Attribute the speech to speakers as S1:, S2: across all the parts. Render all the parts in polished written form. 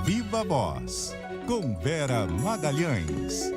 S1: Viva Voz, com Vera Magalhães.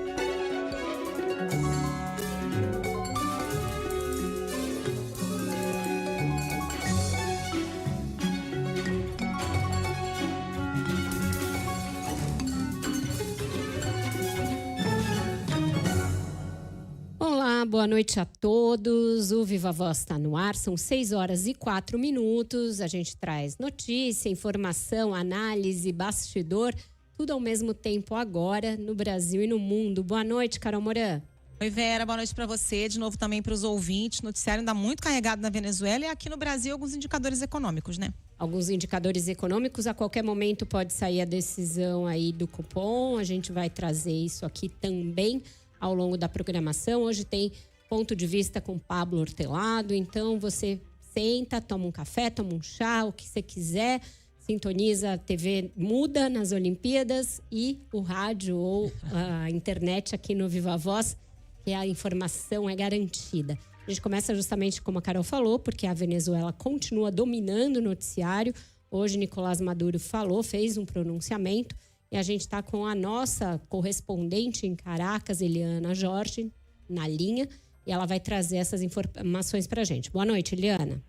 S2: Olá, boa noite a todos. O Viva Voz está no ar, são 6h04. A gente traz notícia, informação, análise, bastidor, tudo ao mesmo tempo agora no Brasil e no mundo. Boa noite, Carol Moran.
S3: Oi, Vera, boa noite para você, de novo também para os ouvintes. Noticiário ainda muito carregado na Venezuela e aqui no Brasil alguns indicadores econômicos, né?
S2: Alguns indicadores econômicos, a qualquer momento pode sair a decisão aí do cupom. A gente vai trazer isso aqui também ao longo da programação. Hoje tem ponto de vista com Pablo Hortelado, então você senta, toma um café, toma um chá, o que você quiser, sintoniza a TV muda nas Olimpíadas e o rádio ou a internet aqui no Viva Voz, que a informação é garantida. A gente começa justamente como a Carol falou, porque a Venezuela continua dominando o noticiário. Hoje Nicolás Maduro falou, fez um pronunciamento. E a gente está com a nossa correspondente em Caracas, Eliana Jorge, na linha. E ela vai trazer essas informações para a gente. Boa noite, Eliana.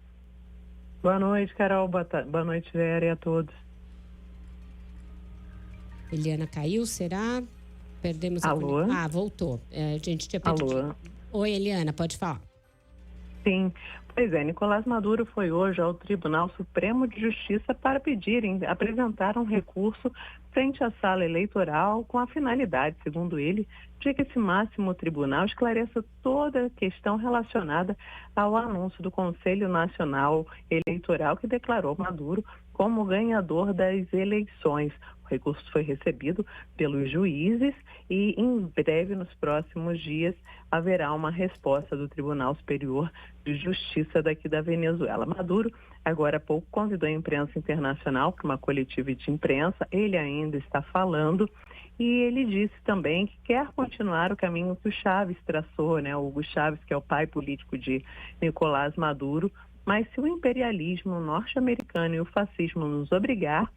S4: Boa noite, Carol. Boa noite, Vera, e a todos.
S2: Eliana caiu, será? Perdemos a
S4: Alô?
S2: conexão. Voltou. A gente tinha perdido.
S4: Alô?
S2: Oi, Eliana, pode falar.
S4: Sim. Pois é, Nicolás Maduro foi hoje ao Tribunal Supremo de Justiça para apresentar um recurso frente à sala eleitoral com a finalidade, segundo ele, de que esse máximo tribunal esclareça toda a questão relacionada ao anúncio do Conselho Nacional Eleitoral que declarou Maduro como ganhador das eleições. O recurso foi recebido pelos juízes e em breve, nos próximos dias, haverá uma resposta do Tribunal Superior de Justiça daqui da Venezuela. Maduro, agora há pouco, convidou a imprensa internacional para uma coletiva de imprensa. Ele ainda está falando e ele disse também que quer continuar o caminho que o Chávez traçou, né? O Hugo Chávez, que é o pai político de Nicolás Maduro. Mas se o imperialismo norte-americano e o fascismo nos obrigar,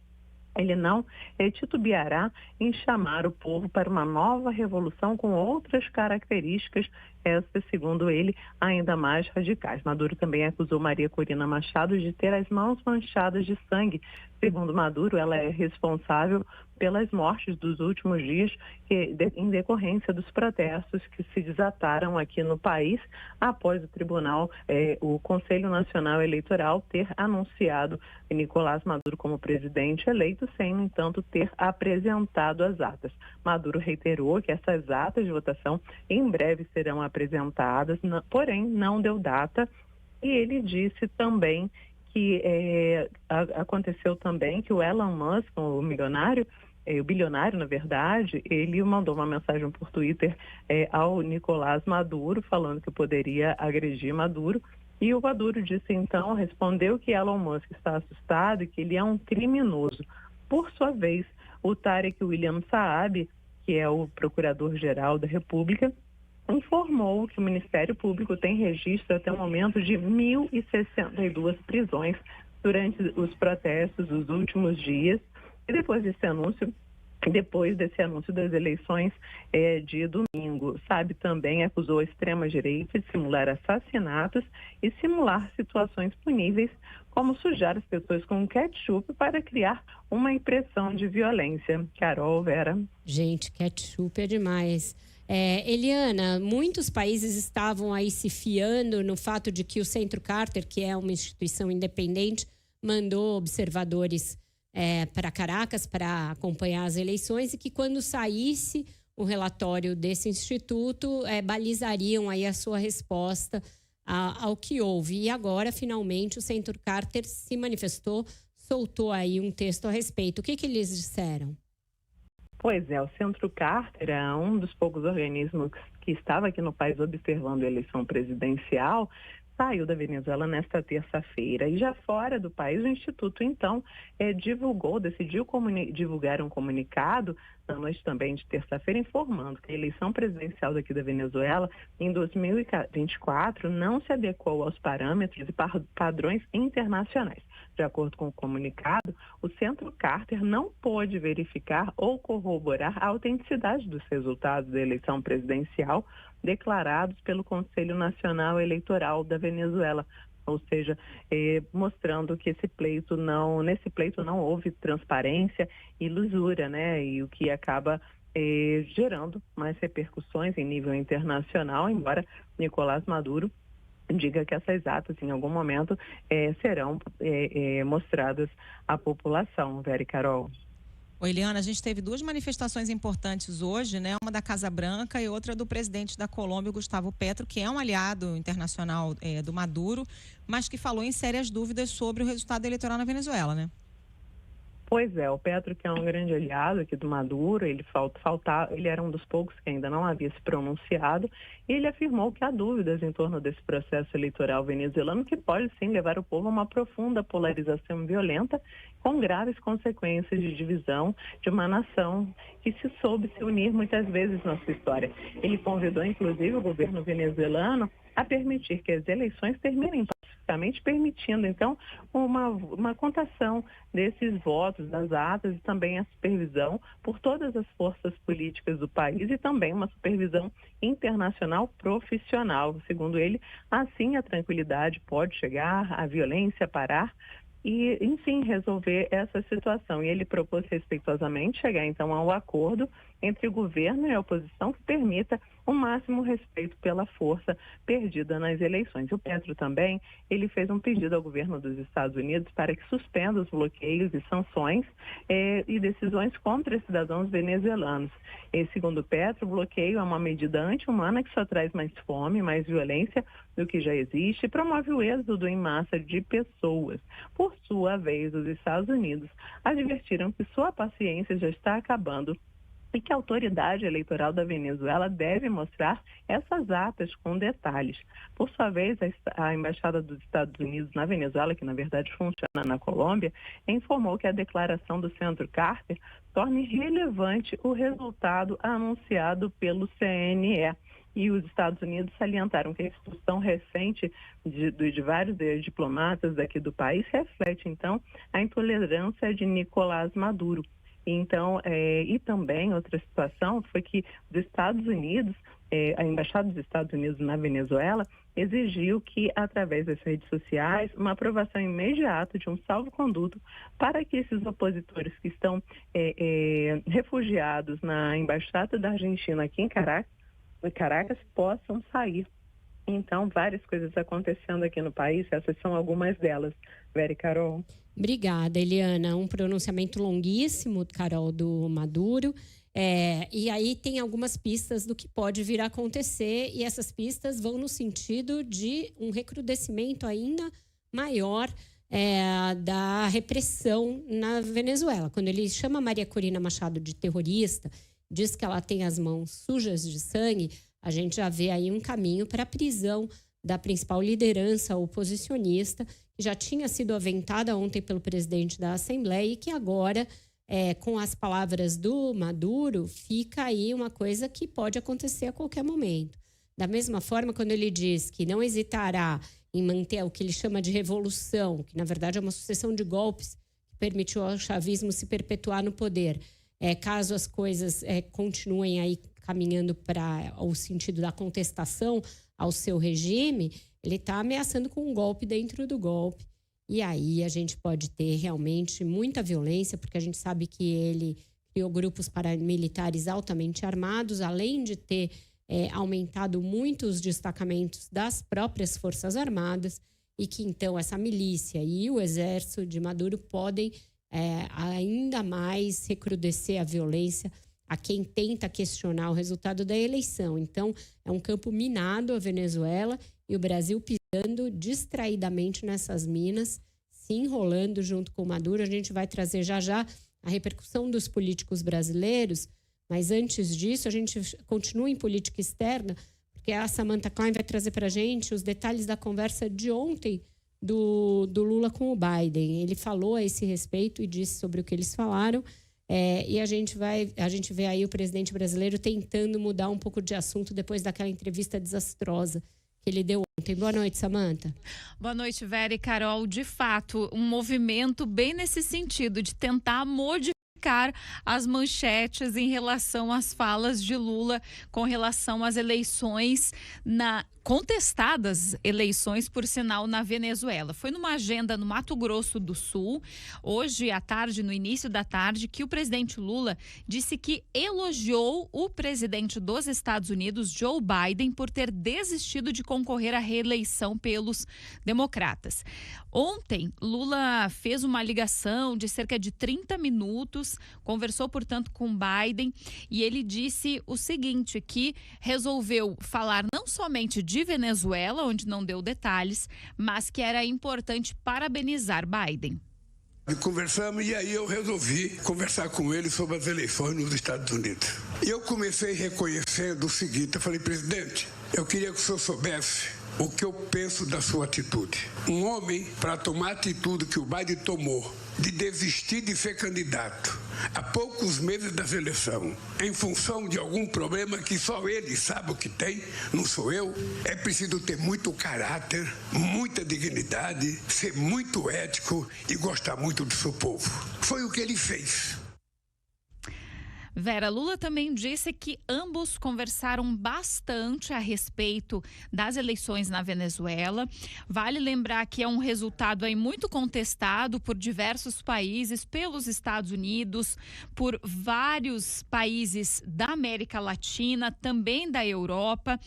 S4: ele não titubeará em chamar o povo para uma nova revolução com outras características, essas, segundo ele, ainda mais radicais. Maduro também acusou Maria Corina Machado de ter as mãos manchadas de sangue. Segundo Maduro, ela é responsável pelas mortes dos últimos dias em decorrência dos protestos que se desataram aqui no país após o tribunal, o Conselho Nacional Eleitoral ter anunciado Nicolás Maduro como presidente eleito, sem, no entanto, ter apresentado as atas. Maduro reiterou que essas atas de votação em breve serão apresentadas, porém não deu data, e ele disse também que aconteceu também que o Elon Musk, o milionário, o bilionário, na verdade, ele mandou uma mensagem por Twitter ao Nicolás Maduro, falando que poderia agredir Maduro. E o Maduro disse, então, respondeu que Elon Musk está assustado e que ele é um criminoso. Por sua vez, o Tarek William Saab, que é o procurador-geral da República, informou que o Ministério Público tem registro até o momento de 1.062 prisões durante os protestos dos últimos dias. E depois desse anúncio das eleições de domingo, Sabe também acusou a extrema-direita de simular assassinatos e simular situações puníveis, como sujar as pessoas com ketchup para criar uma impressão de violência. Carol, Vera.
S2: Gente, ketchup é demais. Eliana, muitos países estavam aí se fiando no fato de que o Centro Carter, que é uma instituição independente, mandou observadores para Caracas para acompanhar as eleições e que quando saísse o relatório desse instituto, balizariam aí a sua resposta ao que houve. E agora, finalmente, o Centro Carter se manifestou, soltou aí um texto a respeito. O que eles disseram?
S4: Pois é, o Centro Carter é um dos poucos organismos que estava aqui no país observando a eleição presidencial, saiu da Venezuela nesta terça-feira. E já fora do país, o Instituto, então, decidiu divulgar um comunicado na noite também de terça-feira, informando que a eleição presidencial daqui da Venezuela, em 2024, não se adequou aos parâmetros e padrões internacionais. De acordo com o comunicado, o Centro Carter não pôde verificar ou corroborar a autenticidade dos resultados da eleição presidencial declarados pelo Conselho Nacional Eleitoral da Venezuela, ou seja, mostrando que nesse pleito não houve transparência e lisura, né? E o que acaba gerando mais repercussões em nível internacional, embora Nicolás Maduro diga que essas atas, em algum momento, serão mostradas à população, Vera e Carol.
S3: Oi, Eliana, a gente teve duas manifestações importantes hoje, né? Uma da Casa Branca e outra do presidente da Colômbia, Gustavo Petro, que é um aliado internacional do Maduro, mas que falou em sérias dúvidas sobre o resultado eleitoral na Venezuela, né?
S4: Pois é, o Petro, que é um grande aliado aqui do Maduro, ele era um dos poucos que ainda não havia se pronunciado, e ele afirmou que há dúvidas em torno desse processo eleitoral venezuelano que pode sim levar o povo a uma profunda polarização violenta com graves consequências de divisão de uma nação que se soube se unir muitas vezes na sua história. Ele convidou, inclusive, o governo venezuelano a permitir que as eleições terminem pacificamente, permitindo, então, uma contação desses votos, das atas e também a supervisão por todas as forças políticas do país e também uma supervisão internacional profissional. Segundo ele, assim a tranquilidade pode chegar, a violência parar e, enfim, resolver essa situação. E ele propôs respeitosamente chegar, então, a um acordo entre o governo e a oposição que permita o máximo respeito pela força perdida nas eleições. O Petro também, ele fez um pedido ao governo dos Estados Unidos para que suspenda os bloqueios e sanções e decisões contra cidadãos venezuelanos. E, segundo o Petro, o bloqueio é uma medida anti-humana que só traz mais fome, mais violência do que já existe e promove o êxodo em massa de pessoas. Por sua vez, os Estados Unidos advertiram que sua paciência já está acabando e que a autoridade eleitoral da Venezuela deve mostrar essas atas com detalhes. Por sua vez, a Embaixada dos Estados Unidos na Venezuela, que na verdade funciona na Colômbia, informou que a declaração do Centro Carter torna irrelevante o resultado anunciado pelo CNE. E os Estados Unidos salientaram que a expulsão recente de vários diplomatas daqui do país reflete, então, a intolerância de Nicolás Maduro. Então, e também outra situação foi que os Estados Unidos, a Embaixada dos Estados Unidos na Venezuela, exigiu que, através das redes sociais, uma aprovação imediata de um salvo-conduto para que esses opositores que estão refugiados na Embaixada da Argentina aqui em Caracas possam sair. Então, várias coisas acontecendo aqui no país, essas são algumas delas. Vera e Carol.
S2: Obrigada, Eliana. Um pronunciamento longuíssimo, Carol, do Maduro. E aí tem algumas pistas do que pode vir a acontecer, e essas pistas vão no sentido de um recrudescimento ainda maior da repressão na Venezuela. Quando ele chama Maria Corina Machado de terrorista, diz que ela tem as mãos sujas de sangue, a gente já vê aí um caminho para a prisão da principal liderança oposicionista, que já tinha sido aventada ontem pelo presidente da Assembleia e que agora, com as palavras do Maduro, fica aí uma coisa que pode acontecer a qualquer momento. Da mesma forma, quando ele diz que não hesitará em manter o que ele chama de revolução, que na verdade é uma sucessão de golpes que permitiu ao chavismo se perpetuar no poder, caso as coisas continuem aí caminhando para o sentido da contestação ao seu regime, ele está ameaçando com um golpe dentro do golpe. E aí a gente pode ter realmente muita violência, porque a gente sabe que ele criou grupos paramilitares altamente armados, além de ter aumentado muito os destacamentos das próprias Forças Armadas, e que então essa milícia e o exército de Maduro podem ainda mais recrudescer a violência a quem tenta questionar o resultado da eleição. Então, é um campo minado a Venezuela e o Brasil pisando distraidamente nessas minas, se enrolando junto com o Maduro. A gente vai trazer já a repercussão dos políticos brasileiros, mas antes disso a gente continua em política externa, porque a Samantha Klein vai trazer para a gente os detalhes da conversa de ontem do Lula com o Biden. Ele falou a esse respeito e disse sobre o que eles falaram. E a gente vê aí o presidente brasileiro tentando mudar um pouco de assunto depois daquela entrevista desastrosa que ele deu ontem. Boa noite, Samantha.
S5: Boa noite, Vera e Carol. De fato, um movimento bem nesse sentido, de tentar modificar as manchetes em relação às falas de Lula com relação às eleições contestadas eleições, por sinal, na Venezuela. Foi numa agenda no Mato Grosso do Sul, hoje à tarde, no início da tarde, que o presidente Lula disse que elogiou o presidente dos Estados Unidos, Joe Biden, por ter desistido de concorrer à reeleição pelos democratas. Ontem, Lula fez uma ligação de cerca de 30 minutos, conversou, portanto, com Biden, e ele disse o seguinte, que resolveu falar não somente de Venezuela, onde não deu detalhes, mas que era importante parabenizar Biden.
S6: Conversamos e aí eu resolvi conversar com ele sobre as eleições nos Estados Unidos. E eu comecei reconhecendo o seguinte, eu falei, presidente, eu queria que o senhor soubesse o que eu penso da sua atitude. Um homem, para tomar a atitude que o Biden tomou, de desistir de ser candidato a poucos meses das eleições, em função de algum problema que só ele sabe o que tem, não sou eu, é preciso ter muito caráter, muita dignidade, ser muito ético e gostar muito do seu povo. Foi o que ele fez.
S5: Vera, Lula também disse que ambos conversaram bastante a respeito das eleições na Venezuela. Vale lembrar que é um resultado aí muito contestado por diversos países, pelos Estados Unidos, por vários países da América Latina, também da Europa.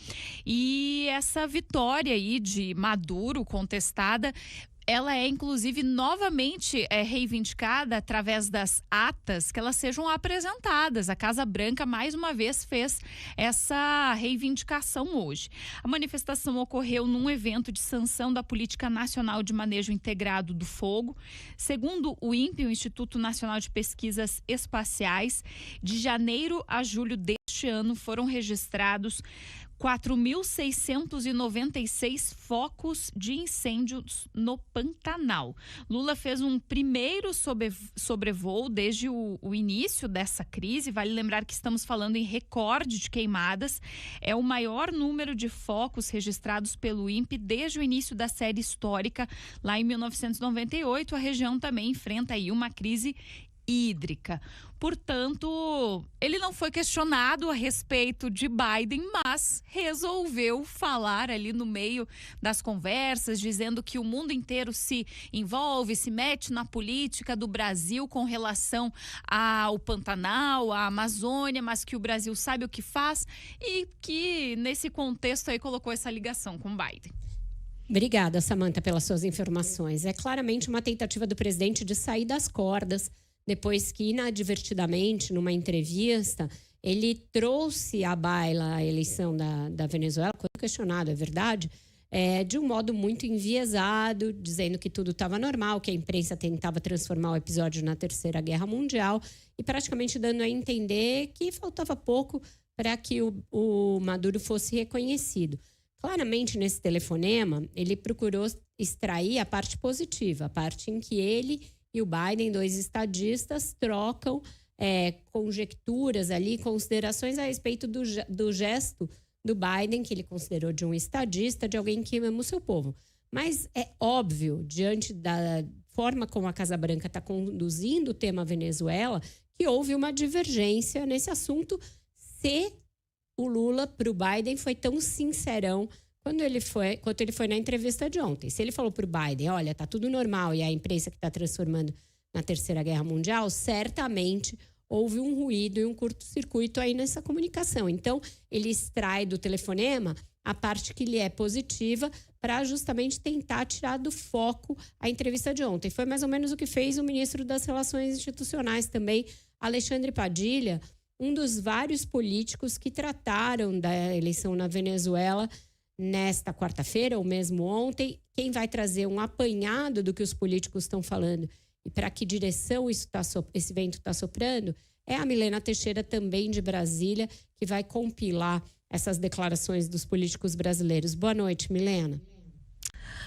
S5: E essa vitória aí de Maduro contestada, ela é, inclusive, novamente reivindicada através das atas, que elas sejam apresentadas. A Casa Branca, mais uma vez, fez essa reivindicação hoje. A manifestação ocorreu num evento de sanção da Política Nacional de Manejo Integrado do Fogo. Segundo o INPE, o Instituto Nacional de Pesquisas Espaciais, de janeiro a julho deste ano foram registrados 4.696 focos de incêndios no Pantanal. Lula fez um primeiro sobrevoo desde o início dessa crise. Vale lembrar que estamos falando em recorde de queimadas. É o maior número de focos registrados pelo INPE desde o início da série histórica, lá em 1998. A região também enfrenta aí uma crise hídrica. Portanto, ele não foi questionado a respeito de Biden, mas resolveu falar ali no meio das conversas, dizendo que o mundo inteiro se envolve, se mete na política do Brasil com relação ao Pantanal, à Amazônia, mas que o Brasil sabe o que faz e que nesse contexto aí colocou essa ligação com Biden.
S2: Obrigada, Samantha, pelas suas informações. É claramente uma tentativa do presidente de sair das cordas, depois que, inadvertidamente, numa entrevista, ele trouxe à baila a eleição da Venezuela, quando questionado, é verdade, de um modo muito enviesado, dizendo que tudo estava normal, que a imprensa tentava transformar o episódio na Terceira Guerra Mundial e praticamente dando a entender que faltava pouco para que o Maduro fosse reconhecido. Claramente, nesse telefonema, ele procurou extrair a parte positiva, a parte em que ele e o Biden, dois estadistas, trocam conjecturas ali, considerações a respeito do gesto do Biden, que ele considerou de um estadista, de alguém que ama o seu povo. Mas é óbvio, diante da forma como a Casa Branca está conduzindo o tema Venezuela, que houve uma divergência nesse assunto, se o Lula, para o Biden, foi tão sincerão quanto ele foi na entrevista de ontem. Se ele falou para o Biden, olha, tá tudo normal e a imprensa que está transformando na Terceira Guerra Mundial, certamente houve um ruído e um curto-circuito aí nessa comunicação. Então, ele extrai do telefonema a parte que lhe é positiva para justamente tentar tirar do foco a entrevista de ontem. Foi mais ou menos o que fez o ministro das Relações Institucionais também, Alexandre Padilha, um dos vários políticos que trataram da eleição na Venezuela nesta quarta-feira, ou mesmo ontem. Quem vai trazer um apanhado do que os políticos estão falando e para que direção esse vento está soprando é a Milena Teixeira, também de Brasília, que vai compilar essas declarações dos políticos brasileiros. Boa noite, Milena.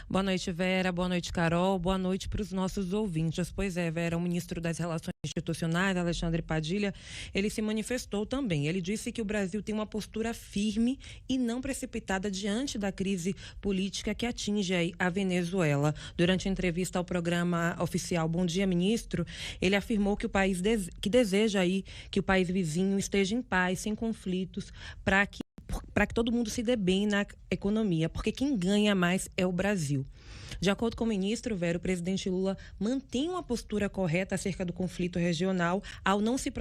S7: Boa noite, Vera. Boa noite, Carol. Boa noite para os nossos ouvintes. Pois é, Vera, o ministro das Relações Institucionais, Alexandre Padilha, ele se manifestou também. Ele disse que o Brasil tem uma postura firme e não precipitada diante da crise política que atinge aí a Venezuela. Durante a entrevista ao programa oficial Bom Dia, Ministro, ele afirmou que o país deseja aí que o país vizinho esteja em paz, sem conflitos, para que todo mundo se dê bem na economia, porque quem ganha mais é o Brasil. De acordo com o ministro, Vera, o presidente Lula mantém uma postura correta acerca do conflito regional ao não se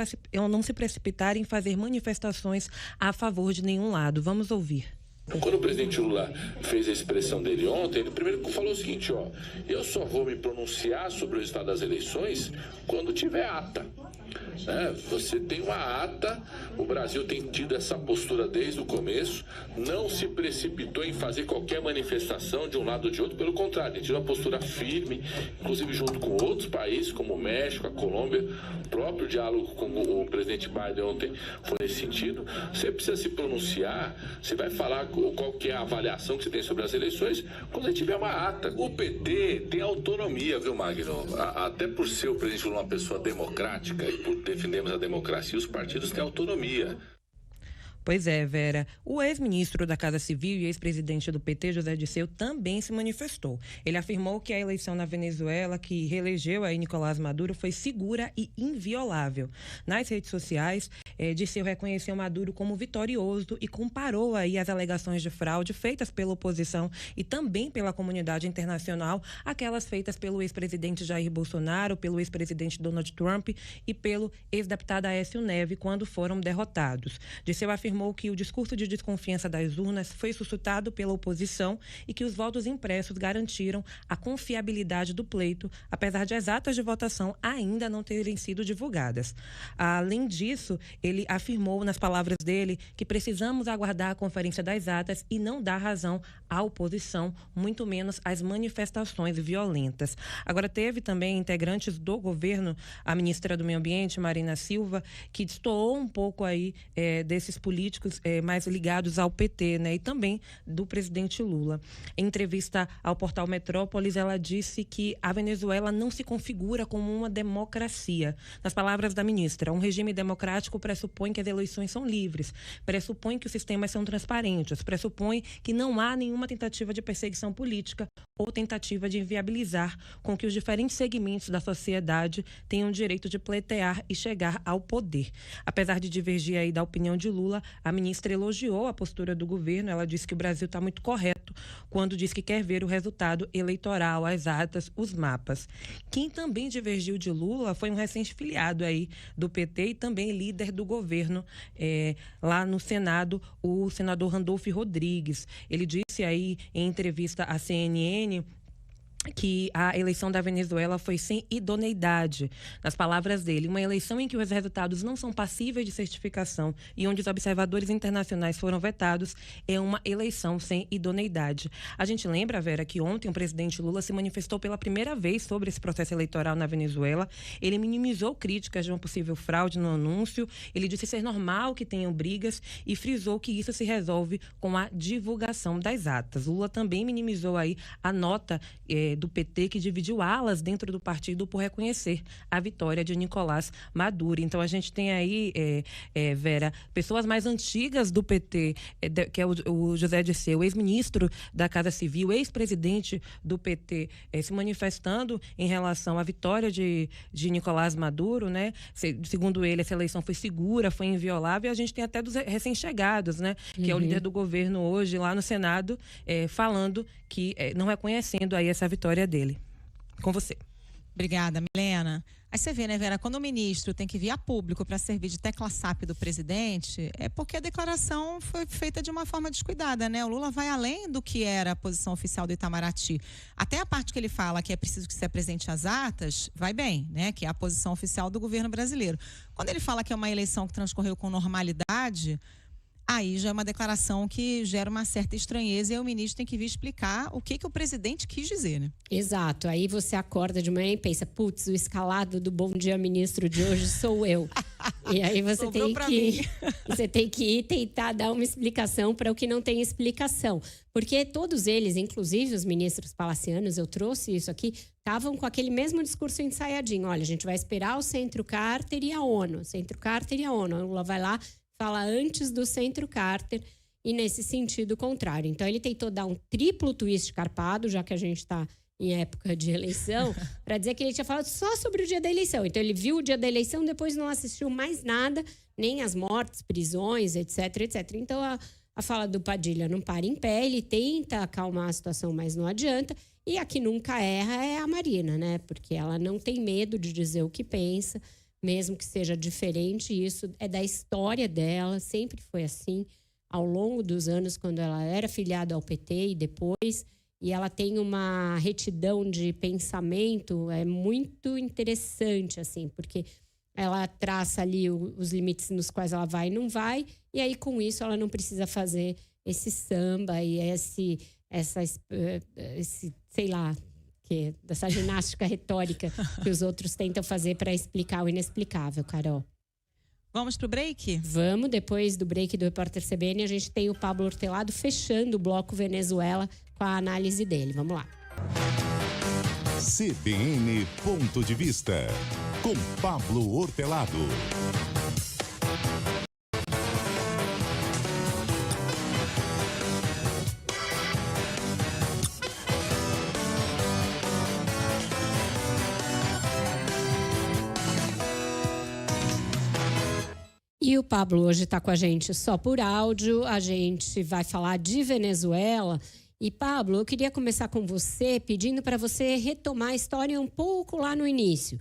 S7: precipitar em fazer manifestações a favor de nenhum lado. Vamos ouvir.
S8: Quando o presidente Lula fez a expressão dele ontem, ele primeiro falou o seguinte, eu só vou me pronunciar sobre o resultado das eleições quando tiver ata. Você tem uma ata, o Brasil tem tido essa postura desde o começo, não se precipitou em fazer qualquer manifestação de um lado ou de outro, pelo contrário, tem tido uma postura firme, inclusive junto com outros países, como o México, a Colômbia, o próprio diálogo com o presidente Biden ontem foi nesse sentido. Você precisa se pronunciar, você vai falar qual que é a avaliação que você tem sobre as eleições quando você tiver uma ata. O PT tem autonomia, viu, Magno? Até por ser o presidente Lula uma pessoa democrática e por defendermos a democracia, os partidos têm autonomia.
S7: Pois é, Vera. O ex-ministro da Casa Civil e ex-presidente do PT, José Dirceu, também se manifestou. Ele afirmou que a eleição na Venezuela, que reelegeu aí Nicolás Maduro, foi segura e inviolável. Nas redes sociais, Dirceu reconheceu Maduro como vitorioso e comparou aí as alegações de fraude feitas pela oposição e também pela comunidade internacional, aquelas feitas pelo ex-presidente Jair Bolsonaro, pelo ex-presidente Donald Trump e pelo ex-deputado Aécio Neves, quando foram derrotados. Dirceu afirmou que o discurso de desconfiança das urnas foi suscitado pela oposição e que os votos impressos garantiram a confiabilidade do pleito, apesar de as atas de votação ainda não terem sido divulgadas. Além disso, ele afirmou, nas palavras dele, que precisamos aguardar a conferência das atas e não dar razão à oposição, muito menos às manifestações violentas. Agora, teve também integrantes do governo, a ministra do Meio Ambiente, Marina Silva, que destoou um pouco aí desses políticos mais ligados ao PT, né, e também do presidente Lula. Em entrevista ao portal Metrópolis, ela disse que a Venezuela não se configura como uma democracia. Nas palavras da ministra, um regime democrático pressupõe que as eleições são livres, pressupõe que os sistemas são transparentes, pressupõe que não há nenhuma tentativa de perseguição política ou tentativa de inviabilizar com que os diferentes segmentos da sociedade tenham o direito de pleitear e chegar ao poder. Apesar de divergir aí da opinião de Lula, a ministra elogiou a postura do governo. Ela disse que o Brasil está muito correto quando diz que quer ver o resultado eleitoral, as atas, os mapas. Quem também divergiu de Lula foi um recém-filiado aí do PT e também líder do governo lá no Senado, o senador Randolfo Rodrigues. Ele disse aí em entrevista à CNN que a eleição da Venezuela foi sem idoneidade. Nas palavras dele, uma eleição em que os resultados não são passíveis de certificação e onde os observadores internacionais foram vetados é uma eleição sem idoneidade. A gente lembra, Vera, que ontem o presidente Lula se manifestou pela primeira vez sobre esse processo eleitoral na Venezuela. Ele minimizou críticas de uma possível fraude no anúncio. Ele disse ser normal que tenham brigas e frisou que isso se resolve com a divulgação das atas. Lula também minimizou aí a nota do PT, que dividiu alas dentro do partido por reconhecer a vitória de Nicolás Maduro. Então, a gente tem aí, Vera, pessoas mais antigas do PT, que é o José Dirceu, ex-ministro da Casa Civil, ex-presidente do PT, se manifestando em relação à vitória de Nicolás Maduro, né? Segundo ele, essa eleição foi segura, foi inviolável, e a gente tem até dos recém-chegados, né? Que é o líder do governo hoje, lá no Senado, falando que não reconhecendo aí essa vitória dele. Com você.
S3: Obrigada, Milena. Aí você vê, né, Vera, quando o ministro tem que vir a público para servir de tecla-SAP do presidente, é porque a declaração foi feita de uma forma descuidada, né? O Lula vai além do que era a posição oficial do Itamaraty. Até a parte que ele fala que é preciso que se apresente as atas, vai bem, né? Que é a posição oficial do governo brasileiro. Quando ele fala que é uma eleição que transcorreu com normalidade, aí já é uma declaração que gera uma certa estranheza e aí o ministro tem que vir explicar o que o presidente quis dizer, né?
S2: Exato. Aí você acorda de manhã e pensa, putz, o escalado do Bom Dia Ministro de hoje sou eu. E aí você tem que ir tentar dar uma explicação para o que não tem explicação. Porque todos eles, inclusive os ministros palacianos, eu trouxe isso aqui, estavam com aquele mesmo discurso ensaiadinho. Olha, a gente vai esperar o Centro Carter e a ONU. Centro Carter e a ONU. A Lula vai lá, fala antes do Centro Carter e nesse sentido contrário. Então ele tentou dar um triplo twist carpado, já que a gente está em época de eleição, para dizer que ele tinha falado só sobre o dia da eleição. Então, ele viu o dia da eleição, depois não assistiu mais nada, nem as mortes, prisões, etc, etc. Então, a fala do Padilha não para em pé, ele tenta acalmar a situação, mas não adianta. E a que nunca erra é a Marina, né? Porque ela não tem medo de dizer o que pensa, mesmo que seja diferente. Isso é da história dela, sempre foi assim, ao longo dos anos, quando ela era filiada ao PT e depois... E ela tem uma retidão de pensamento muito interessante, assim, porque ela traça ali os limites nos quais ela vai e não vai, e aí com isso ela não precisa fazer esse samba e sei lá, dessa ginástica retórica que os outros tentam fazer para explicar o inexplicável, Carol.
S3: Vamos pro break?
S2: Vamos, depois do break do Repórter CBN, a gente tem o Pablo Hortelado fechando o bloco Venezuela com a análise dele. Vamos lá.
S1: CBN Ponto de Vista, com Pablo Hortelado.
S2: E o Pablo hoje está com a gente só por áudio, a gente vai falar de Venezuela. E Pablo, eu queria começar com você, pedindo para você retomar a história um pouco lá no início.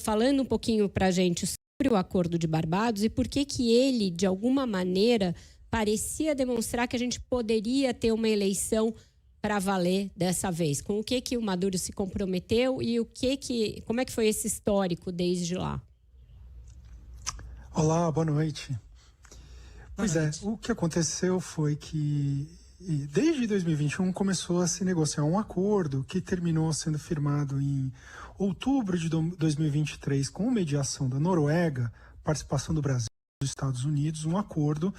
S2: Falando um pouquinho para a gente sobre o Acordo de Barbados e por que ele, de alguma maneira, parecia demonstrar que a gente poderia ter uma eleição para valer dessa vez. Com o que o Maduro se comprometeu e como é que foi esse histórico desde lá?
S9: Olá, boa noite. O que aconteceu foi que desde 2021 começou a se negociar um acordo que terminou sendo firmado em outubro de 2023 com mediação da Noruega, participação do Brasil e dos Estados Unidos, um acordo,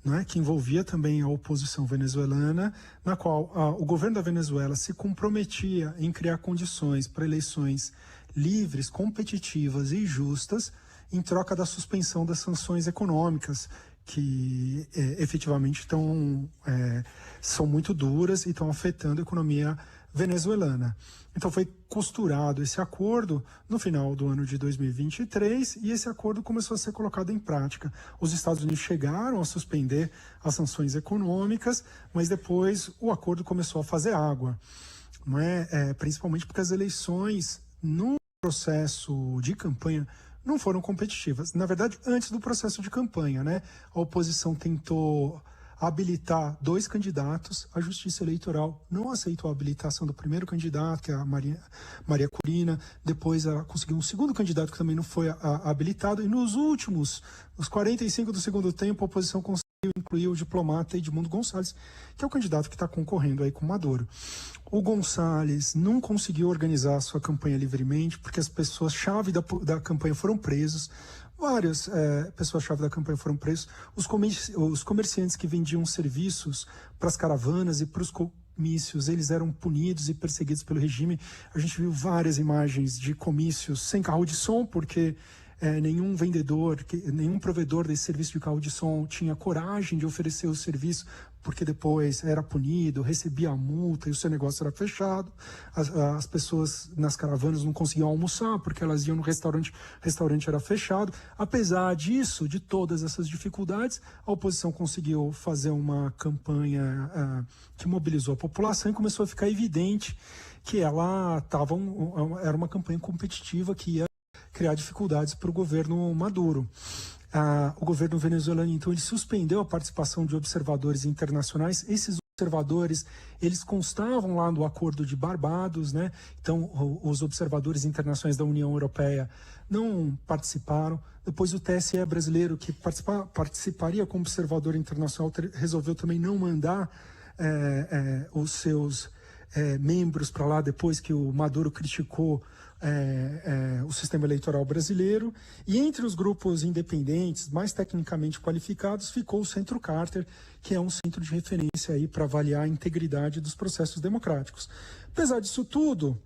S9: né, que envolvia também a oposição venezuelana, na qual o governo da Venezuela se comprometia em criar condições para eleições livres, competitivas e justas, em troca da suspensão das sanções econômicas, que efetivamente são muito duras e estão afetando a economia venezuelana. Então foi costurado esse acordo no final do ano de 2023 e esse acordo começou a ser colocado em prática. Os Estados Unidos chegaram a suspender as sanções econômicas, mas depois o acordo começou a fazer água, não é? Principalmente porque as eleições no processo de campanha não foram competitivas. Na verdade, antes do processo de campanha, né? A oposição tentou habilitar 2 candidatos, a Justiça Eleitoral não aceitou a habilitação do primeiro candidato, que é a Maria Corina, depois ela conseguiu um segundo candidato que também não foi habilitado, e nos 45 do segundo tempo, a oposição conseguiu incluir o diplomata Edmundo Gonçalves, que é o candidato que está concorrendo aí com Maduro. O Gonçalves não conseguiu organizar a sua campanha livremente, porque as pessoas-chave da campanha foram presos. Várias pessoas-chave da campanha foram presos. Os comerciantes que vendiam serviços para as caravanas e para os comícios, eles eram punidos e perseguidos pelo regime. A gente viu várias imagens de comícios sem carro de som, porque nenhum provedor desse serviço de carro de som tinha coragem de oferecer o serviço, porque depois era punido, recebia a multa e o seu negócio era fechado. As pessoas nas caravanas não conseguiam almoçar porque elas iam no restaurante, o restaurante era fechado. Apesar disso, de todas essas dificuldades, a oposição conseguiu fazer uma campanha que mobilizou a população e começou a ficar evidente que ela era uma campanha competitiva que ia criar dificuldades para o governo Maduro. O governo venezuelano, então, ele suspendeu a participação de observadores internacionais. Esses observadores, eles constavam lá no Acordo de Barbados, né? Então, os observadores internacionais da União Europeia não participaram. Depois, o TSE brasileiro, que participaria como observador internacional, resolveu também não mandar os seus membros para lá depois que o Maduro criticou o sistema eleitoral brasileiro. E entre os grupos independentes, mais tecnicamente qualificados, ficou o Centro Carter, que é um centro de referência aí para avaliar a integridade dos processos democráticos. Apesar disso tudo,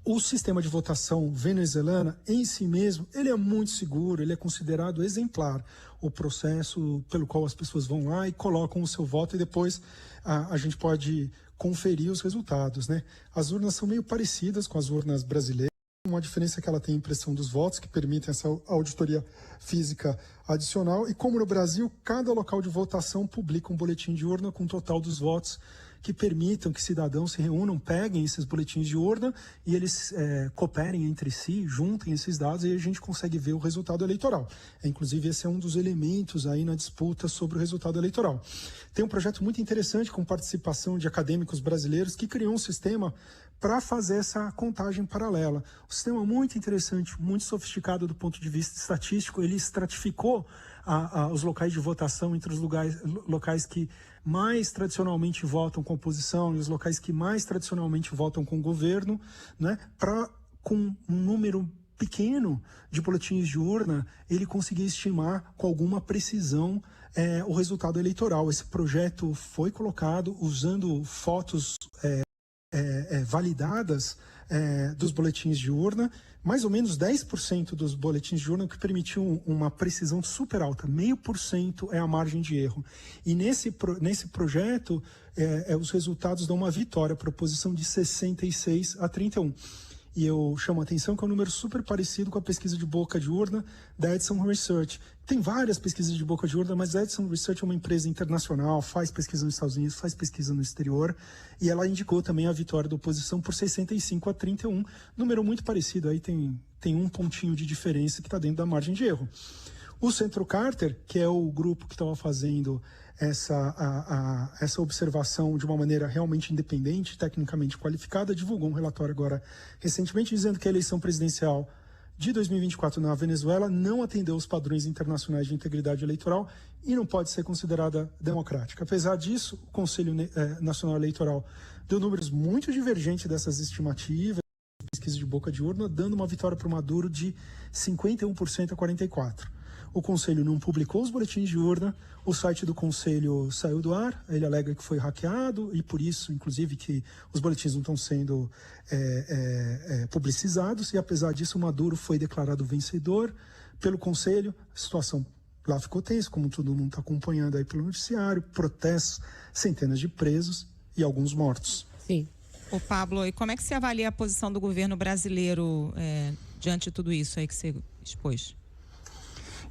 S9: o sistema de votação venezuelana em si mesmo, ele é muito seguro, ele é considerado exemplar. O processo pelo qual as pessoas vão lá e colocam o seu voto e depois a gente pode conferir os resultados, né? As urnas são meio parecidas com as urnas brasileiras. Uma diferença é que ela tem impressão dos votos, que permitem essa auditoria física adicional. E como no Brasil, cada local de votação publica um boletim de urna com o total dos votos que permitam que cidadãos se reúnam, peguem esses boletins de urna e eles cooperem entre si, juntem esses dados e a gente consegue ver o resultado eleitoral. Inclusive, esse é um dos elementos aí na disputa sobre o resultado eleitoral. Tem um projeto muito interessante com participação de acadêmicos brasileiros que criou um sistema para fazer essa contagem paralela. Um sistema muito interessante, muito sofisticado do ponto de vista estatístico. Ele estratificou os locais de votação entre os locais que mais tradicionalmente votam com a oposição e os locais que mais tradicionalmente votam com o governo, né, para, com um número pequeno de boletins de urna, ele conseguir estimar com alguma precisão o resultado eleitoral. Esse projeto foi colocado usando fotos validadas dos boletins de urna, mais ou menos 10% dos boletins de urna, o que permitiu uma precisão super alta, 0,5% é a margem de erro. E nesse projeto, os resultados dão uma vitória, proposição de 66-31. E eu chamo a atenção que é um número super parecido com a pesquisa de boca de urna da Edison Research. Tem várias pesquisas de boca de urna, mas a Edison Research é uma empresa internacional, faz pesquisa nos Estados Unidos, faz pesquisa no exterior, e ela indicou também a vitória da oposição por 65-31, número muito parecido, aí tem um pontinho de diferença que está dentro da margem de erro. O Centro Carter, que é o grupo que estava fazendo essa observação de uma maneira realmente independente, tecnicamente qualificada, divulgou um relatório agora recentemente dizendo que a eleição presidencial de 2024 na Venezuela não atendeu os padrões internacionais de integridade eleitoral e não pode ser considerada democrática. Apesar disso, o Conselho Nacional Eleitoral deu números muito divergentes dessas estimativas, pesquisa de boca de urna, dando uma vitória para o Maduro de 51% a 44%. O Conselho não publicou os boletins de urna, o site do Conselho saiu do ar, ele alega que foi hackeado e por isso, inclusive, que os boletins não estão sendo publicizados e apesar disso o Maduro foi declarado vencedor pelo Conselho. A situação lá ficou tensa, como todo mundo está acompanhando aí pelo noticiário, protestos, centenas de presos e alguns mortos.
S2: Sim.
S3: Ô Pablo, e como é que você avalia a posição do governo brasileiro diante de tudo isso aí que você expôs?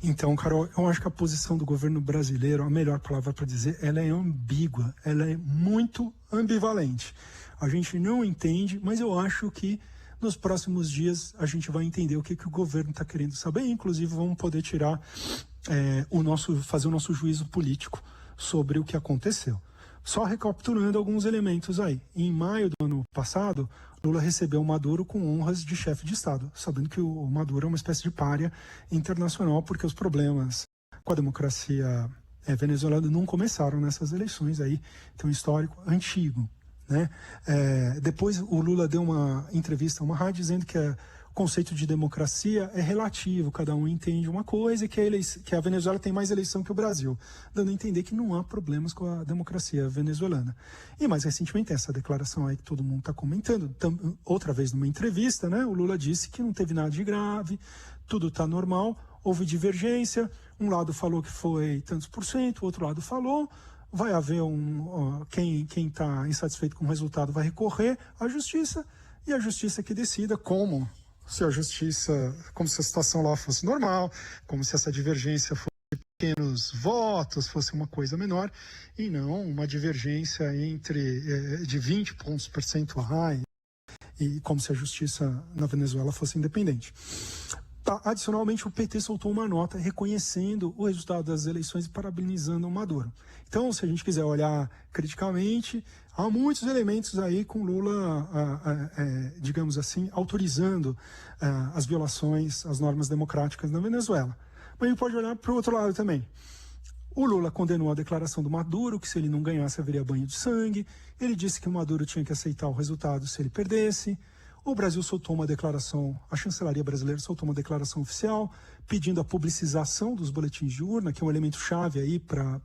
S9: Então, Carol, eu acho que a posição do governo brasileiro, a melhor palavra para dizer, ela é ambígua, ela é muito ambivalente. A gente não entende, mas eu acho que nos próximos dias a gente vai entender o que o governo está querendo saber, inclusive vamos poder tirar fazer o nosso juízo político sobre o que aconteceu. Só recapitulando alguns elementos aí. Em maio do ano passado, Lula recebeu o Maduro com honras de chefe de Estado, sabendo que o Maduro é uma espécie de pária internacional, porque os problemas com a democracia venezuelana não começaram nessas eleições aí, tem um histórico antigo, né? Depois o Lula deu uma entrevista a uma rádio dizendo que o conceito de democracia é relativo, cada um entende uma coisa e que a Venezuela tem mais eleição que o Brasil, dando a entender que não há problemas com a democracia venezuelana. E mais recentemente, essa declaração aí que todo mundo está comentando, outra vez numa entrevista, né, o Lula disse que não teve nada de grave, tudo está normal, houve divergência, um lado falou que foi tantos por cento, o outro lado falou, vai haver quem está insatisfeito com o resultado vai recorrer à justiça, e a justiça que decida como se a situação lá fosse normal, como se essa divergência fosse pequenos votos, fosse uma coisa menor, e não uma divergência de 20 pontos percentuais, e como se a justiça na Venezuela fosse independente. Adicionalmente, o PT soltou uma nota reconhecendo o resultado das eleições e parabenizando o Maduro. Então, se a gente quiser olhar criticamente, há muitos elementos aí com Lula, digamos assim, autorizando as violações às normas democráticas na Venezuela. Mas a gente pode olhar para o outro lado também. O Lula condenou a declaração do Maduro, que se ele não ganhasse haveria banho de sangue. Ele disse que o Maduro tinha que aceitar o resultado se ele perdesse. O Brasil soltou uma declaração, a chancelaria brasileira soltou uma declaração oficial pedindo a publicização dos boletins de urna, que é um elemento chave aí para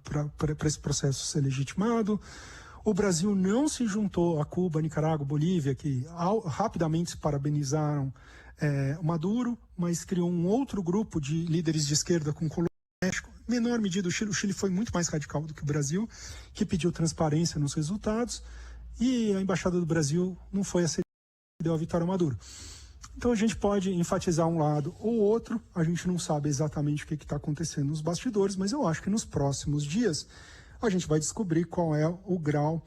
S9: esse processo ser legitimado. O Brasil não se juntou a Cuba, Nicarágua, Bolívia, que rapidamente se parabenizaram o Maduro, mas criou um outro grupo de líderes de esquerda com Colômbia e México. Em menor medida, o Chile foi muito mais radical do que o Brasil, que pediu transparência nos resultados, e a Embaixada do Brasil não foi a que deu a vitória ao Maduro. Então a gente pode enfatizar um lado ou outro, a gente não sabe exatamente o que está acontecendo nos bastidores, mas eu acho que nos próximos dias a gente vai descobrir qual é o grau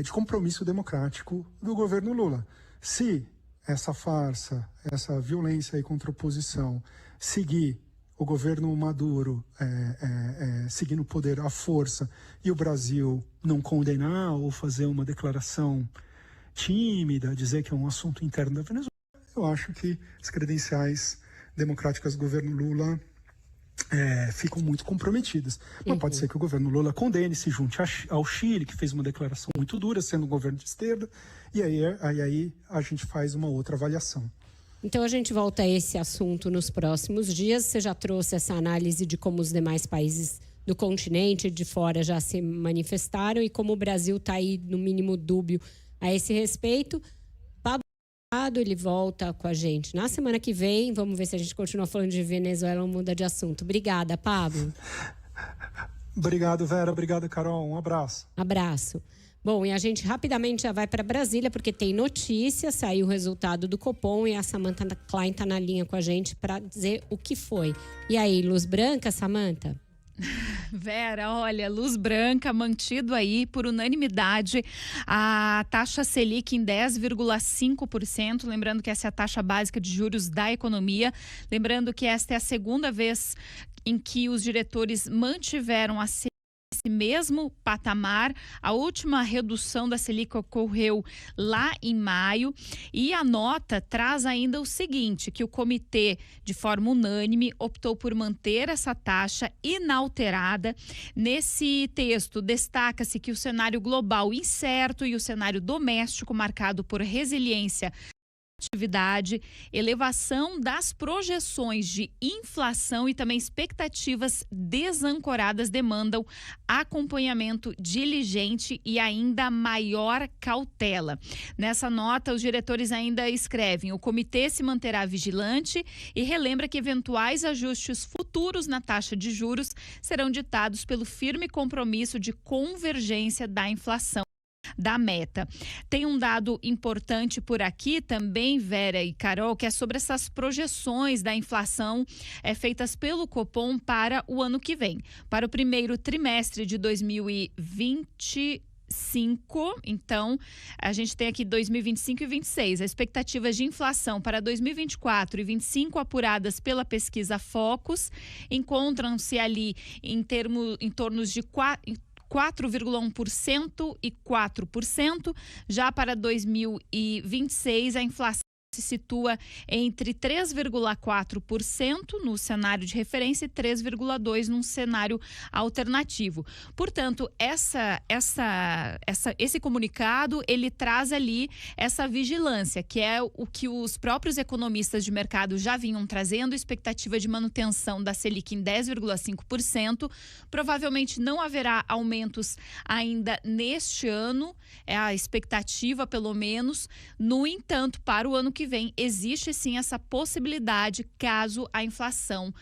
S9: de compromisso democrático do governo Lula. Se essa farsa, essa violência aí contra a oposição seguir o governo Maduro seguir no poder à força e o Brasil não condenar ou fazer uma declaração tímida, dizer que é um assunto interno da Venezuela, eu acho que as credenciais democráticas do governo Lula ficam muito comprometidas. Mas pode ser que o governo Lula condene, se junte ao Chile, que fez uma declaração muito dura, sendo um governo de esquerda, e aí a gente faz uma outra avaliação.
S2: Então a gente volta a esse assunto nos próximos dias. Você já trouxe essa análise de como os demais países do continente de fora já se manifestaram e como o Brasil está aí no mínimo dúbio a esse respeito. Pablo, ele volta com a gente na semana que vem. Vamos ver se a gente continua falando de Venezuela ou muda de assunto. Obrigada, Pablo.
S9: Obrigado, Vera. Obrigado, Carol. Um abraço.
S2: Abraço. Bom, e a gente rapidamente já vai para Brasília, porque tem notícia, saiu o resultado do Copom e a Samantha Klein está na linha com a gente para dizer o que foi. E aí, luz branca, Samantha?
S5: Vera, olha, luz branca, mantido aí por unanimidade a taxa Selic em 10,5%, lembrando que essa é a taxa básica de juros da economia, lembrando que esta é a segunda vez em que os diretores mantiveram a Selic esse mesmo patamar. A última redução da Selic ocorreu lá em maio e a nota traz ainda o seguinte, que o comitê, de forma unânime, optou por manter essa taxa inalterada. Nesse texto, destaca-se que o cenário global incerto e o cenário doméstico marcado por resiliência atividade, elevação das projeções de inflação e também expectativas desancoradas demandam acompanhamento diligente e ainda maior cautela. Nessa nota, os diretores ainda escrevem: o comitê se manterá vigilante e relembra que eventuais ajustes futuros na taxa de juros serão ditados pelo firme compromisso de convergência da inflação da meta. Tem um dado importante por aqui também, Vera e Carol, que é sobre essas projeções da inflação feitas pelo Copom para o ano que vem. Para o primeiro trimestre de 2025, então, a gente tem aqui 2025 e 26. As expectativas de inflação para 2024 e 2025 apuradas pela pesquisa Focus encontram-se ali em torno de 4,1% e 4%. Já para 2026, a inflação se situa entre 3,4% no cenário de referência e 3,2% num cenário alternativo. Portanto, esse comunicado, ele traz ali essa vigilância, que é o que os próprios economistas de mercado já vinham trazendo, expectativa de manutenção da Selic em 10,5%. Provavelmente não haverá aumentos ainda neste ano, é a expectativa pelo menos. No entanto, para o ano que vem, existe sim essa possibilidade caso a inflação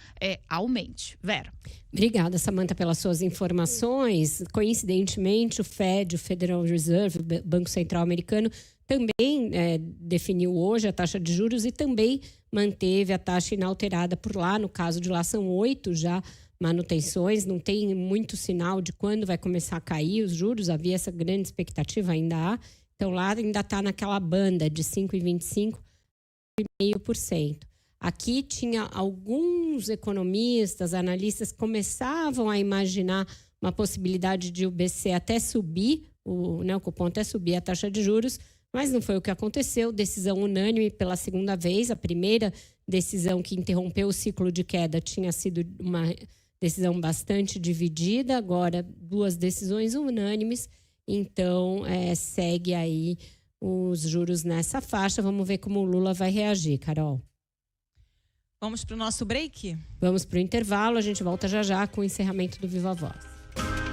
S5: aumente. Vera.
S2: Obrigada, Samantha, pelas suas informações. Coincidentemente, o Fed, o Federal Reserve, o Banco Central Americano, também definiu hoje a taxa de juros e também manteve a taxa inalterada por lá. No caso de lá, são 8 já manutenções, não tem muito sinal de quando vai começar a cair os juros. Havia essa grande expectativa, ainda há. Então, lá ainda está naquela banda de 5,25%. 0,5%. Aqui tinha alguns economistas, analistas que começavam a imaginar uma possibilidade de o BC até subir, o Copom até subir a taxa de juros, mas não foi o que aconteceu. Decisão unânime pela segunda vez. A primeira decisão que interrompeu o ciclo de queda tinha sido uma decisão bastante dividida, agora 2 decisões unânimes, então segue aí os juros nessa faixa. Vamos ver como o Lula vai reagir, Carol.
S3: Vamos para o nosso break?
S2: Vamos para o intervalo, a gente volta já com o encerramento do Viva Voz.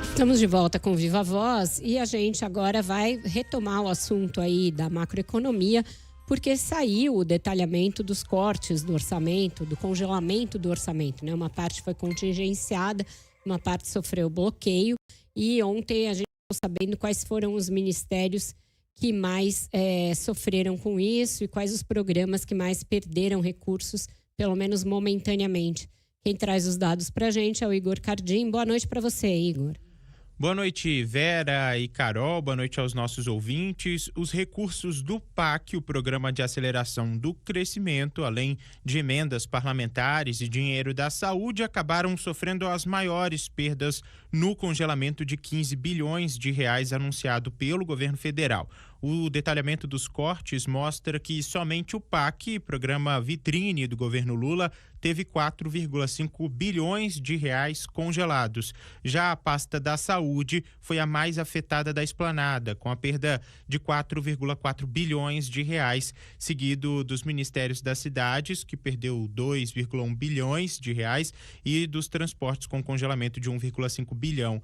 S2: Estamos de volta com o Viva Voz e a gente agora vai retomar o assunto aí da macroeconomia, porque saiu o detalhamento dos cortes do orçamento, do congelamento do orçamento, né? Uma parte foi contingenciada, uma parte sofreu bloqueio e ontem a gente ficou sabendo quais foram os ministérios que mais sofreram com isso e quais os programas que mais perderam recursos, pelo menos momentaneamente. Quem traz os dados para a gente é o Igor Cardim. Boa noite para você, Igor.
S10: Boa noite, Vera e Carol. Boa noite aos nossos ouvintes. Os recursos do PAC, o Programa de Aceleração do Crescimento, além de emendas parlamentares e dinheiro da saúde, acabaram sofrendo as maiores perdas no congelamento de 15 bilhões de reais anunciado pelo governo federal. O detalhamento dos cortes mostra que somente o PAC, programa vitrine do governo Lula, teve 4,5 bilhões de reais congelados. Já a pasta da saúde foi a mais afetada da esplanada, com a perda de 4,4 bilhões de reais, seguido dos ministérios das cidades, que perdeu 2,1 bilhões de reais, e dos transportes com congelamento de 1,5 bilhão.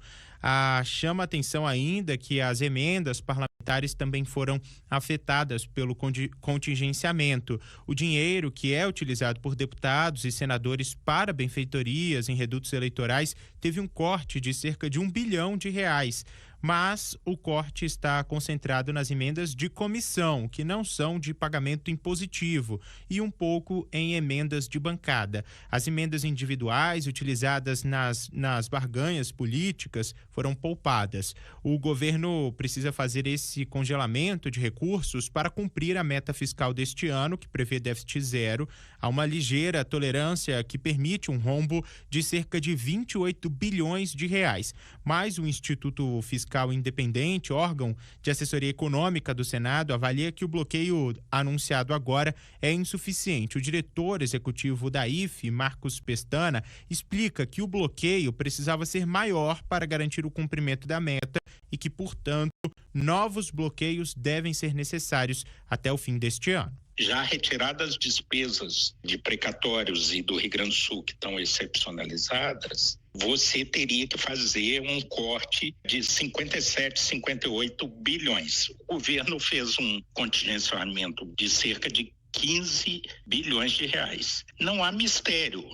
S10: Chama atenção ainda que as emendas parlamentares também foram afetadas pelo contingenciamento. O dinheiro que é utilizado por deputados e senadores para benfeitorias em redutos eleitorais teve um corte de cerca de 1 bilhão de reais. Mas o corte está concentrado nas emendas de comissão, que não são de pagamento impositivo, e um pouco em emendas de bancada. As emendas individuais utilizadas nas barganhas políticas foram poupadas. O governo precisa fazer esse congelamento de recursos para cumprir a meta fiscal deste ano, que prevê déficit zero. Há uma ligeira tolerância que permite um rombo de cerca de 28 bilhões de reais. Mas o Instituto Fiscal Independente, órgão de assessoria econômica do Senado, avalia que o bloqueio anunciado agora é insuficiente. O diretor executivo da IFE, Marcos Pestana, explica que o bloqueio precisava ser maior para garantir o cumprimento da meta e que, portanto, novos bloqueios devem ser necessários até o fim deste ano.
S11: Já retiradas as despesas de precatórios e do Rio Grande do Sul que estão excepcionalizadas, você teria que fazer um corte de 57, 58 bilhões. O governo fez um contingenciamento de cerca de 15 bilhões de reais. Não há mistério,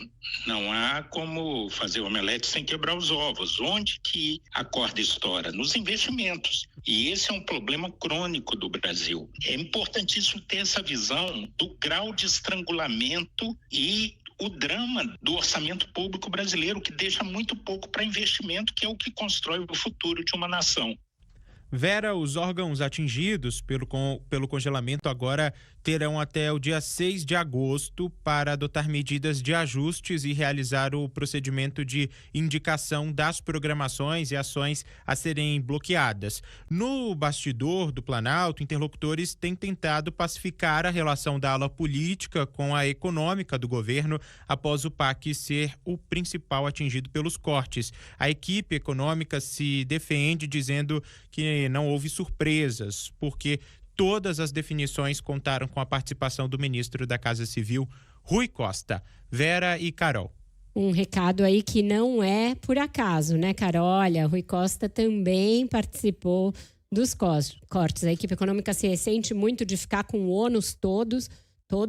S11: não há como fazer omelete sem quebrar os ovos. Onde que a corda estoura? Nos investimentos. E esse é um problema crônico do Brasil. É importantíssimo ter essa visão do grau de estrangulamento e o drama do orçamento público brasileiro, que deixa muito pouco para investimento, que é o que constrói o futuro de uma nação.
S10: Vera, os órgãos atingidos pelo congelamento agora terão até o dia 6 de agosto para adotar medidas de ajustes e realizar o procedimento de indicação das programações e ações a serem bloqueadas. No bastidor do Planalto, interlocutores têm tentado pacificar a relação da ala política com a econômica do governo após o PAC ser o principal atingido pelos cortes. A equipe econômica se defende dizendo que não houve surpresas, porque todas as definições contaram com a participação do ministro da Casa Civil, Rui Costa. Vera e Carol.
S2: Um recado aí que não é por acaso, né, Carol? Olha, Rui Costa também participou dos cortes. A equipe econômica se ressente muito de ficar com o ônus todo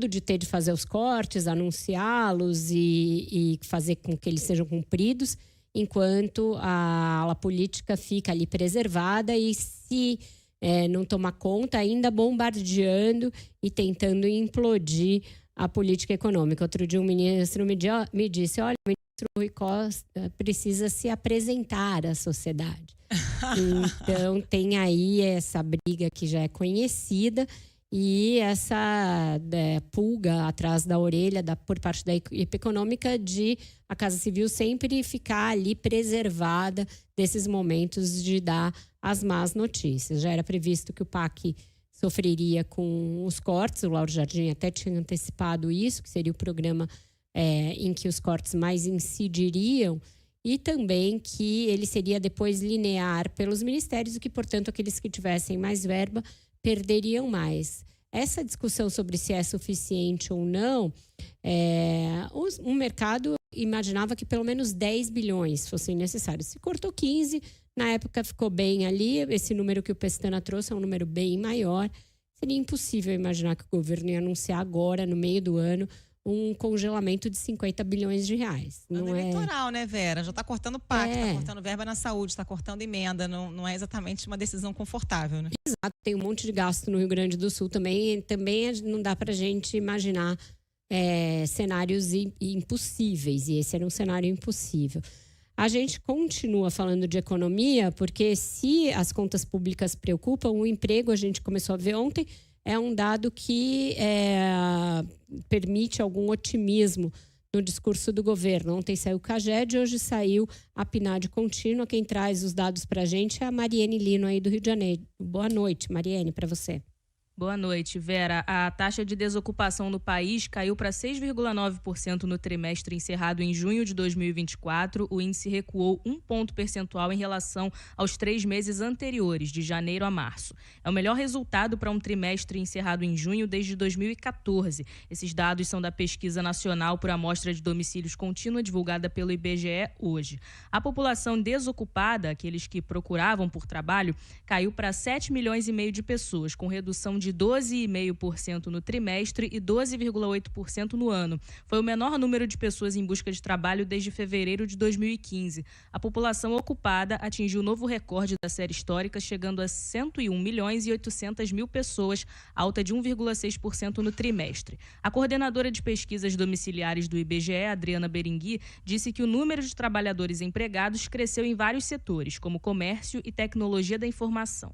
S2: de ter de fazer os cortes, anunciá-los e fazer com que eles sejam cumpridos, enquanto a ala política fica ali preservada e se não tomar conta, ainda bombardeando e tentando implodir a política econômica. Outro dia um ministro me disse, olha, o ministro Rui Costa precisa se apresentar à sociedade. Então tem aí essa briga que já é conhecida e essa pulga atrás da orelha por parte da equipe econômica de a Casa Civil sempre ficar ali preservada desses momentos de dar as más notícias. Já era previsto que o PAC sofreria com os cortes, o Lauro Jardim até tinha antecipado isso, que seria o programa em que os cortes mais incidiriam, e também que ele seria depois linear pelos ministérios, e que, portanto, aqueles que tivessem mais verba perderiam mais. Essa discussão sobre se é suficiente ou não, o mercado imaginava que pelo menos 10 bilhões fossem necessários. Se cortou 15, na época ficou bem ali. Esse número que o Pestana trouxe é um número bem maior. Seria impossível imaginar que o governo ia anunciar agora, no meio do ano, um congelamento de 50 bilhões de reais.
S3: Não eleitoral, né, Vera? Já está cortando PAC, está cortando verba na saúde, está cortando emenda. Não é exatamente uma decisão confortável, né?
S2: Exato. Tem um monte de gasto no Rio Grande do Sul também. Também não dá para a gente imaginar cenários impossíveis. E esse era um cenário impossível. A gente continua falando de economia, porque se as contas públicas preocupam, o emprego, a gente começou a ver ontem, é um dado que permite algum otimismo no discurso do governo. Ontem saiu o CAGED, hoje saiu a PNAD contínua. Quem traz os dados para a gente é a Mariene Lino, aí do Rio de Janeiro. Boa noite, Mariene, para você.
S12: Boa noite, Vera. A taxa de desocupação no país caiu para 6,9% no trimestre encerrado em junho de 2024. O índice recuou 1 ponto percentual em relação aos 3 meses anteriores, de janeiro a março. É o melhor resultado para um trimestre encerrado em junho desde 2014. Esses dados são da Pesquisa Nacional por Amostra de Domicílios Contínua, divulgada pelo IBGE hoje. A população desocupada, aqueles que procuravam por trabalho, caiu para 7,5 milhões de pessoas, com redução de 12,5% no trimestre e 12,8% no ano. Foi o menor número de pessoas em busca de trabalho desde fevereiro de 2015. A população ocupada atingiu novo recorde da série histórica, chegando a 101 milhões e 800 mil pessoas, alta de 1,6% no trimestre. A coordenadora de pesquisas domiciliares do IBGE, Adriana Berengui, disse que o número de trabalhadores empregados cresceu em vários setores, como comércio e tecnologia da informação.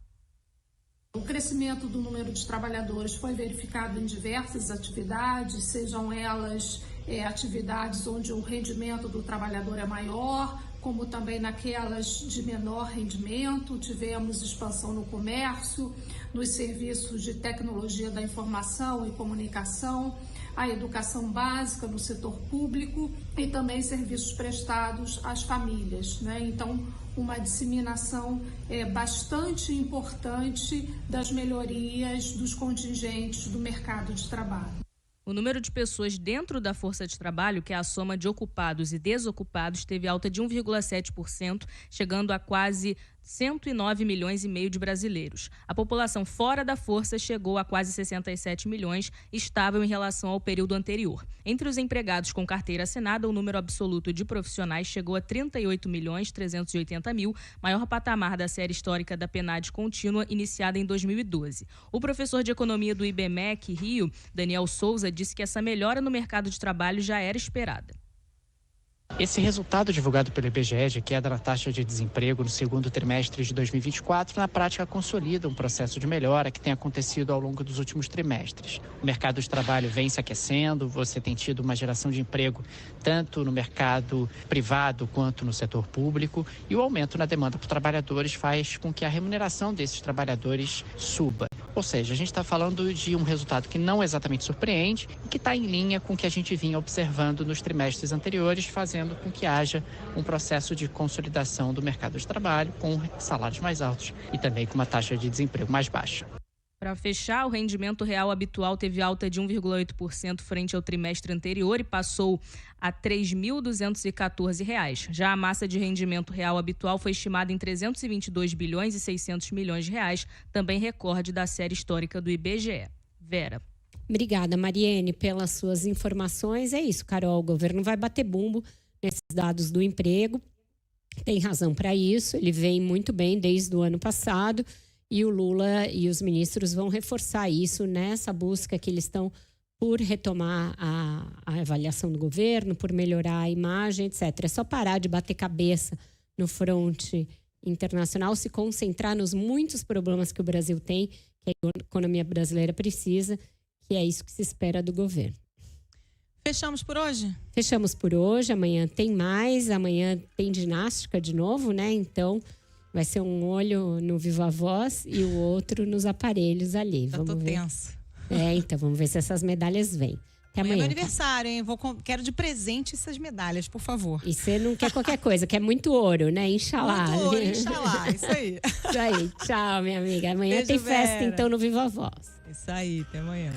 S13: O crescimento do número de trabalhadores foi verificado em diversas atividades, sejam elas atividades onde o rendimento do trabalhador é maior, como também naquelas de menor rendimento. Tivemos expansão no comércio, nos serviços de tecnologia da informação e comunicação, a educação básica no setor público e também serviços prestados às famílias, né? Então, uma disseminação bastante importante das melhorias dos contingentes do mercado de trabalho.
S12: O número de pessoas dentro da força de trabalho, que é a soma de ocupados e desocupados, teve alta de 1,7%, chegando a quase 109 milhões e meio de brasileiros. A população fora da força chegou a quase 67 milhões, estável em relação ao período anterior. Entre os empregados com carteira assinada, o número absoluto de profissionais chegou a 38 milhões 380 mil, maior patamar da série histórica da PNAD contínua, iniciada em 2012. O professor de economia do IBMEC Rio, Daniel Souza, disse que essa melhora no mercado de trabalho já era esperada.
S14: Esse resultado divulgado pelo IBGE de queda na taxa de desemprego no segundo trimestre de 2024, na prática consolida um processo de melhora que tem acontecido ao longo dos últimos trimestres. O mercado de trabalho vem se aquecendo, você tem tido uma geração de emprego tanto no mercado privado quanto no setor público, e o aumento na demanda por trabalhadores faz com que a remuneração desses trabalhadores suba. Ou seja, a gente está falando de um resultado que não exatamente surpreende e que está em linha com o que a gente vinha observando nos trimestres anteriores, fazendo com que haja um processo de consolidação do mercado de trabalho com salários mais altos e também com uma taxa de desemprego mais baixa.
S12: Para fechar, o rendimento real habitual teve alta de 1,8% frente ao trimestre anterior e passou a R$ 3.214. Já a massa de rendimento real habitual foi estimada em 322 bilhões e 600 milhões de reais, também recorde da série histórica do IBGE. Vera.
S2: Obrigada, Mariene, pelas suas informações. É isso, Carol, o governo vai bater bumbo nesses dados do emprego. Tem razão para isso, ele vem muito bem desde o ano passado e o Lula e os ministros vão reforçar isso nessa busca que eles estão por retomar a avaliação do governo, por melhorar a imagem, etc. É só parar de bater cabeça no fronte internacional, se concentrar nos muitos problemas que o Brasil tem, que a economia brasileira precisa, que é isso que se espera do governo.
S3: Fechamos por hoje?
S2: Fechamos por hoje. Amanhã tem mais. Amanhã tem ginástica de novo, né? Então, vai ser um olho no Viva Voz e o outro nos aparelhos ali.
S3: Eu tô tenso.
S2: Então, vamos ver se essas medalhas vêm. Até
S3: Amanhã é
S2: amanhã.
S3: meu aniversário, hein? Quero de presente essas medalhas, por favor.
S2: E você não quer qualquer coisa, quer muito ouro, né? Inxalá.
S3: Muito ouro, inxalá, isso aí.
S2: Isso aí. Tchau, minha amiga. Amanhã
S3: Beijo,
S2: tem festa,
S3: Vera.
S2: então, no Viva Voz.
S3: Isso aí, até amanhã.